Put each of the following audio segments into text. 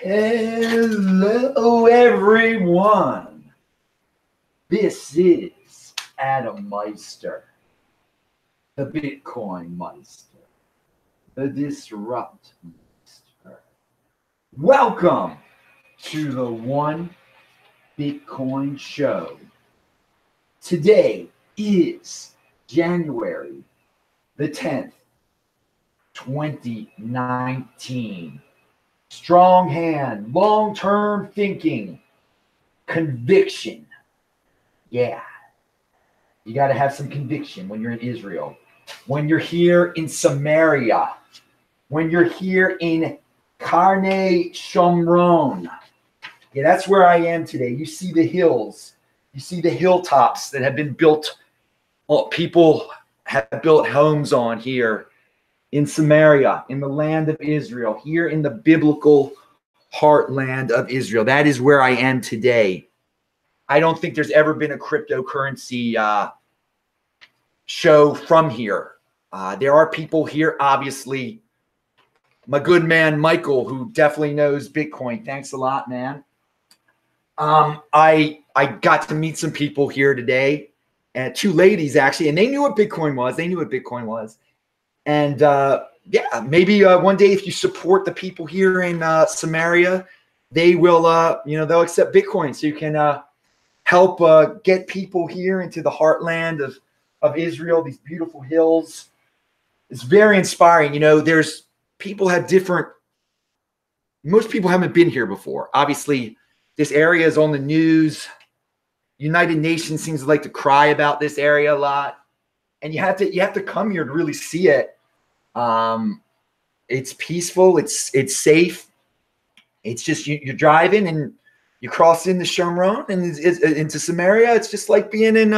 Hello, everyone. This is Adam Meister, the Bitcoin Meister, the Disrupt Meister. Welcome to the One Bitcoin Show. Today is January the 10th, 2019. Strong hand, long-term thinking, conviction. Yeah, you got to have some conviction when you're in Israel, when you're here in Samaria, when you're here in Karnei Shomron. Yeah, that's where I am today. You see the hills. You see the hilltops that have been built. Well, people have built homes on here in Samaria, in the land of Israel, here in the biblical heartland of Israel. That is where I am today. I don't think there's ever been a cryptocurrency show from here. There are people here, obviously. My good man, Michael, who definitely knows Bitcoin. Thanks a lot, man. I got to meet some people here today, and two ladies, actually, and they knew what Bitcoin was. They knew what Bitcoin was. And yeah, maybe one day if you support the people here in Samaria, they will, they'll accept Bitcoin, so you can help get people here into the heartland of Israel, these beautiful hills. It's very inspiring. You know, there's people have different, most people haven't been here before. Obviously, this area is on the news. United Nations seems to like to cry about this area a lot. And you have to come here to really see it. It's peaceful. It's safe. It's just you're driving and you cross into Shomron and into Samaria. It's just like being in.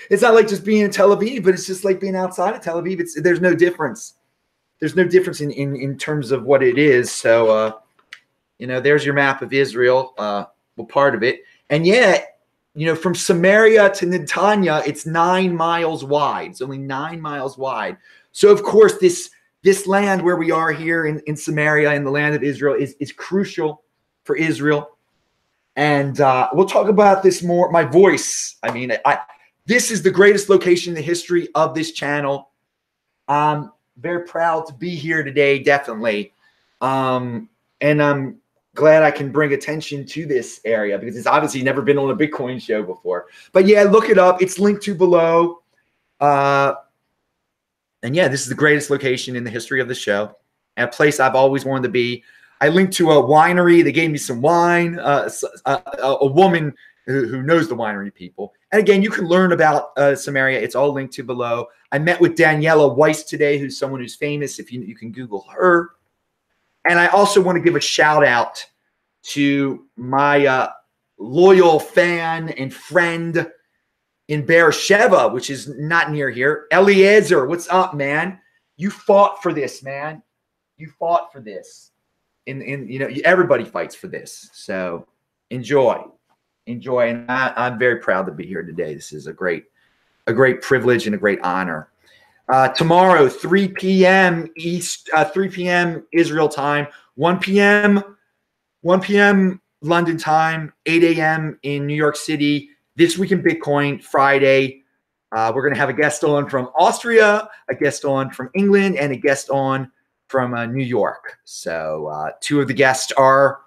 It's not like just being in Tel Aviv, but it's just like being outside of Tel Aviv. There's no difference. There's no difference in terms of what it is. So there's your map of Israel. Well, part of it, and yet. From Samaria to Netanya, it's 9 miles wide. It's only 9 miles wide. So, of course, this land where we are here in Samaria, in the land of Israel, is crucial for Israel. And we'll talk about this more. My voice, this is the greatest location in the history of this channel. I'm very proud to be here today, definitely. And I'm glad I can bring attention to this area because it's obviously never been on a Bitcoin show before. But yeah, look it up. It's linked to below. And yeah, this is the greatest location in the history of the show. And a place I've always wanted to be. I linked to a winery. They gave me some wine. A woman who knows the winery people. And again, you can learn about Samaria. It's all linked to below. I met with Daniela Weiss today, who's someone who's famous. If you can Google her. And I also want to give a shout out to my loyal fan and friend in Beersheba, which is not near here. Eliezer, what's up, man? You fought for this, man. You fought for this. Everybody fights for this. So enjoy. And I'm very proud to be here today. This is a great privilege and a great honor. Tomorrow, 3 p.m. 3 p.m. Israel time, 1 p.m. London time, 8 a.m. in New York City. This Week in Bitcoin, Friday. We're going to have a guest on from Austria, a guest on from England, and a guest on from New York. So 2 of the guests are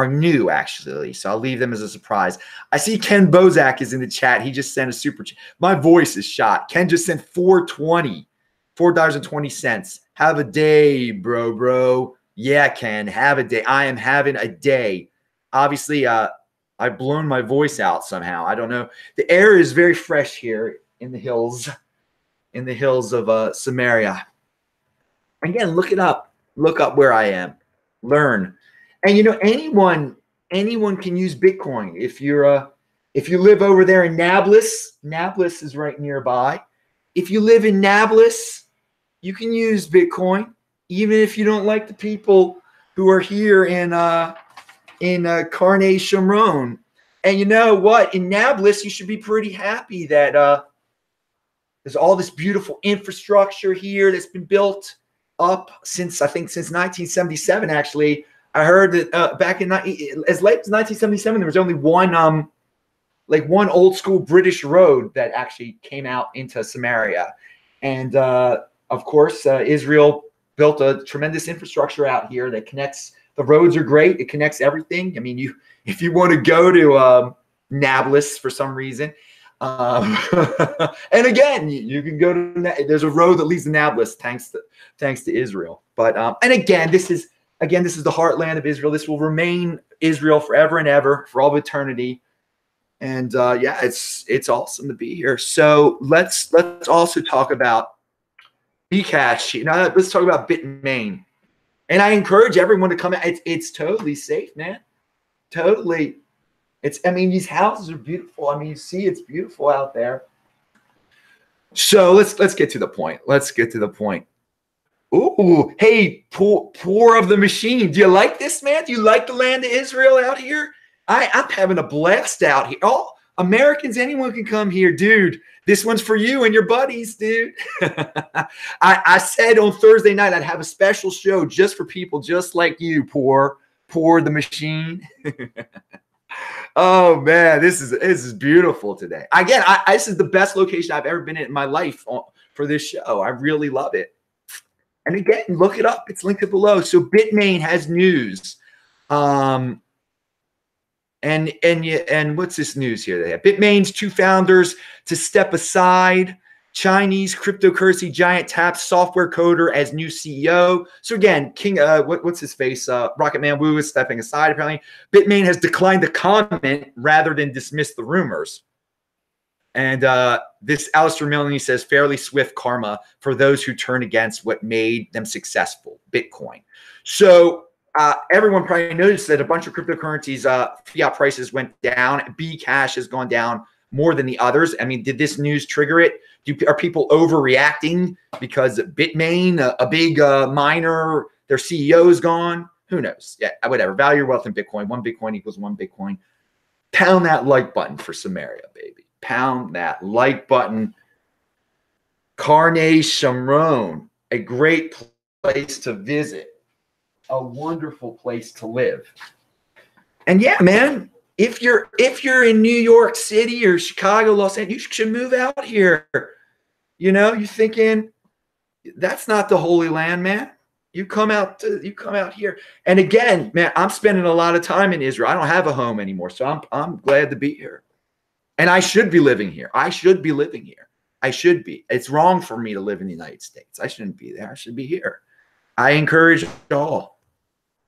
new, actually. So I'll leave them as a surprise. I see Ken Bozak is in the chat. He just sent a super chat. My voice is shot. Ken just sent $4.20. Have a day, bro. Yeah, Ken, have a day. I am having a day. Obviously, I've blown my voice out somehow. I don't know. The air is very fresh here in the hills of Samaria. Again, look it up. Look up where I am. Learn. And anyone can use Bitcoin. If you live over there in Nablus is right nearby. If you live in Nablus, you can use Bitcoin, even if you don't like the people who are here in Karnei Shomron. And you know what? In Nablus, you should be pretty happy that there's all this beautiful infrastructure here that's been built up since 1977, actually. I heard that back in as late as 1977, there was only one like one old school British road that actually came out into Samaria. And of course, Israel built a tremendous infrastructure out here that connects. The roads are great. It connects everything. I mean, if you want to go to Nablus for some reason, and again, you can go to. There's a road that leads to Nablus, thanks to Israel. But and again, this is the heartland of Israel. This will remain Israel forever and ever, for all of eternity. And yeah, it's awesome to be here. So let's also talk about Bcash. Now let's talk about Bitmain. And I encourage everyone to come out. It's totally safe, man. Totally. I mean, these houses are beautiful. I mean, you see, it's beautiful out there. So let's get to the point. Let's get to the point. Ooh, hey, poor of the machine. Do you like this, man? Do you like the land of Israel out here? I'm having a blast out here. Oh, Americans, anyone can come here, dude. This one's for you and your buddies, dude. I said on Thursday night I'd have a special show just for people just like you, poor the machine. Oh man, this is beautiful today. Again, this is the best location I've ever been in my life for this show. I really love it. And again, look it up. It's linked below. So Bitmain has news. And what's this news here? They have Bitmain's 2 founders to step aside. Chinese cryptocurrency giant taps software coder as new CEO. So again, what's his face? Rocket Man Wu is stepping aside. Apparently, Bitmain has declined to comment rather than dismiss the rumors. And this Alistair Milne says fairly swift karma for those who turn against what made them successful, Bitcoin. So everyone probably noticed that a bunch of cryptocurrencies fiat prices went down. Bcash has gone down more than the others. I mean, did this news trigger it? Are people overreacting because Bitmain, a big miner, their CEO is gone? Who knows? Yeah, whatever. Value your wealth in Bitcoin. 1 Bitcoin equals 1 Bitcoin. Pound that like button for Samaria, baby. Pound that like button. Karnei Shomron, a great place to visit. A wonderful place to live. And yeah, man, if you're in New York City or Chicago, Los Angeles, you should move out here. You know, you're thinking that's not the Holy Land, man. You come out here. And again, man, I'm spending a lot of time in Israel. I don't have a home anymore, so I'm glad to be here. And I should be living here. I should be living here. I should be. It's wrong for me to live in the United States. I shouldn't be there. I should be here. I encourage all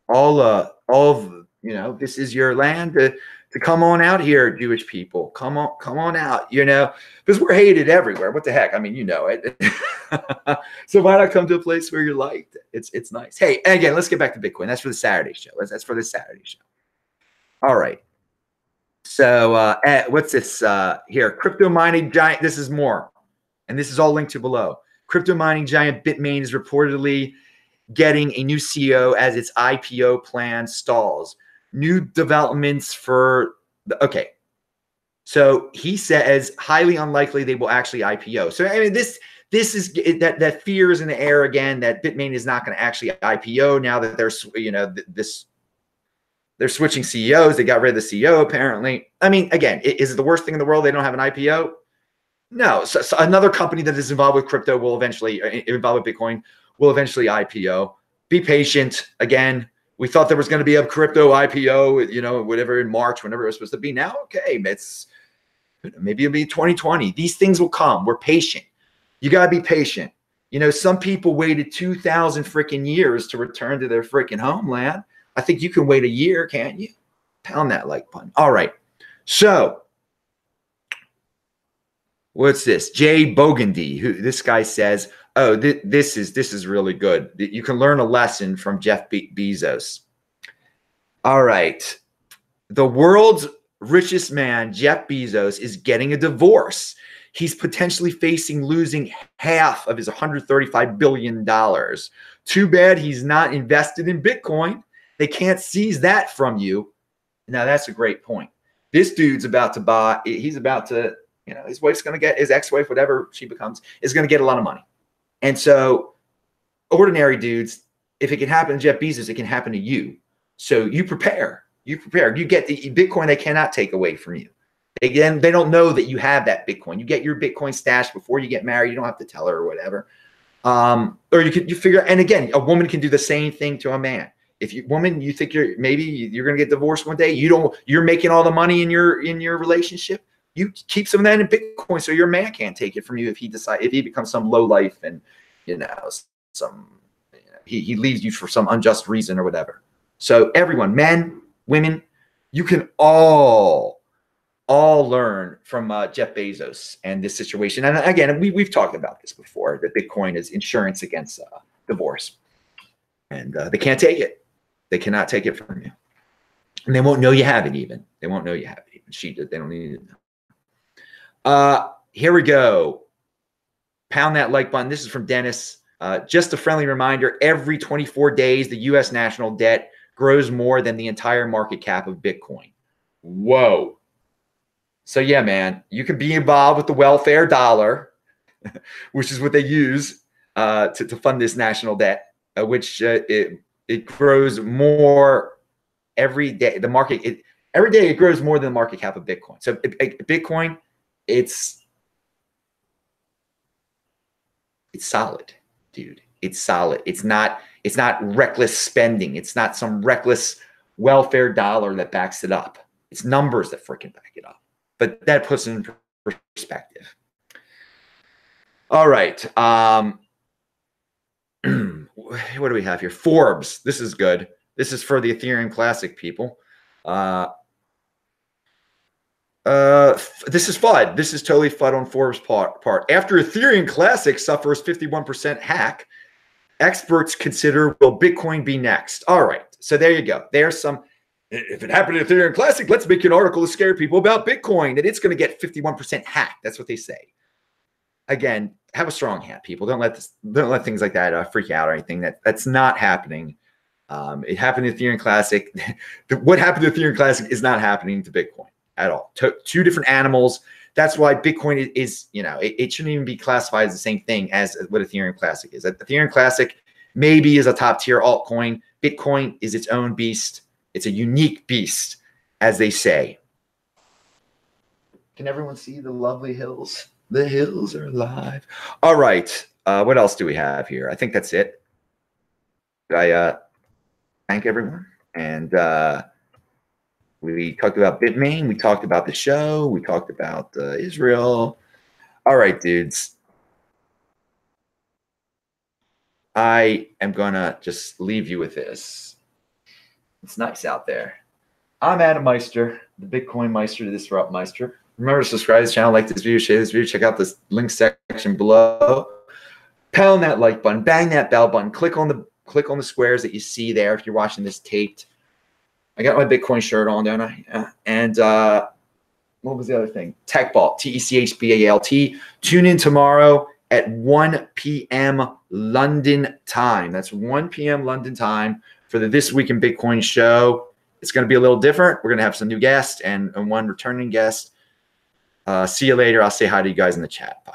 of you know, this is your land to come on out here, Jewish people. Come on out, you know, because we're hated everywhere. What the heck? I mean, you know it. So why not come to a place where you're liked? It's nice. Hey, again, let's get back to Bitcoin. That's for the Saturday show. That's for the Saturday show. All right. So what's this here? Crypto mining giant. This is more, and this is all linked to below. Crypto mining giant Bitmain is reportedly getting a new CEO as its IPO plan stalls. New developments for okay. So he says highly unlikely they will actually IPO. So I mean, this is that fear is in the air again that Bitmain is not going to actually IPO now that there's, you know, they're switching CEOs. They got rid of the CEO apparently. I mean, again, is it the worst thing in the world they don't have an IPO? No. So another company that is involved with crypto will eventually involved with Bitcoin will eventually IPO. Be patient. Again, we thought there was going to be a crypto IPO, you know, whatever in March, whenever it was supposed to be. Now, okay, maybe it'll be 2020. These things will come. We're patient. You got to be patient. You know, some people waited 2,000 freaking years to return to their freaking homeland. I think you can wait a year, can't you? Pound that like button. All right. So what's this? Jay Bogandy, who this guy says, oh, this is really good. You can learn a lesson from Jeff Bezos. All right. The world's richest man, Jeff Bezos, is getting a divorce. He's potentially facing losing half of his $135 billion. Too bad he's not invested in Bitcoin. They can't seize that from you. Now, that's a great point. This dude's about to buy, he's about to, you know, his wife's going to get, his ex-wife, whatever she becomes, is going to get a lot of money. And so ordinary dudes, if it can happen to Jeff Bezos, it can happen to you. So you prepare. You prepare. You get the Bitcoin they cannot take away from you. Again, they don't know that you have that Bitcoin. You get your Bitcoin stash before you get married. You don't have to tell her or whatever. Or you figure, and again, a woman can do the same thing to a man. If you woman, you think maybe you're going to get divorced one day. You're making all the money in your relationship. You keep some of that in Bitcoin so your man can't take it from you if he becomes some low life and he leaves you for some unjust reason or whatever. So everyone, men, women, you can all learn from Jeff Bezos and this situation. And again, we've talked about this before, that Bitcoin is insurance against divorce. And they can't take it. They cannot take it from you. And they won't know you have it even. They won't know you have it even. They don't need to know. Here we go. Pound that like button. This is from Dennis. Just a friendly reminder, every 24 days, the U.S. national debt grows more than the entire market cap of Bitcoin. Whoa. So yeah, man, you can be involved with the welfare dollar, which is what they use to fund this national debt, which it grows more every day. Every day it grows more than the market cap of Bitcoin. So Bitcoin, it's solid, dude. It's solid. It's not reckless spending. It's not some reckless welfare dollar that backs it up. It's numbers that freaking back it up. But that puts it in perspective. All right. What do we have here? Forbes. This is good. This is for the Ethereum Classic people. This is FUD. This is totally FUD on Forbes' part. After Ethereum Classic suffers 51% hack, experts consider, will Bitcoin be next? All right. So there you go. There's some. If it happened to Ethereum Classic, let's make an article to scare people about Bitcoin, that it's going to get 51% hacked. That's what they say. Again, have a strong hand, people. Don't let things like that freak you out or anything. That's not happening. It happened to Ethereum Classic. What happened to Ethereum Classic is not happening to Bitcoin at all. Two different animals. That's why Bitcoin is it shouldn't even be classified as the same thing as what Ethereum Classic is. Ethereum Classic maybe is a top tier altcoin. Bitcoin is its own beast. It's a unique beast, as they say. Can everyone see the lovely hills? The hills are alive. All right. What else do we have here? I think that's it. I thank everyone. And we talked about Bitmain. We talked about the show. We talked about Israel. All right, dudes. I am going to just leave you with this. It's nice out there. I'm Adam Meister, the Bitcoin Meister to Disrupt Meister. Remember to subscribe to this channel, like this video, share this video, check out this link section below. Pound that like button, bang that bell button, click on the squares that you see there if you're watching this taped. I got my Bitcoin shirt on, don't I? Yeah. And what was the other thing? TechBalt, TechBalt. Tune in tomorrow at 1 p.m. London time. That's 1 p.m. London time for the This Week in Bitcoin show. It's going to be a little different. We're going to have some new guests and one returning guest. See you later. I'll say hi to you guys in the chat. Bye.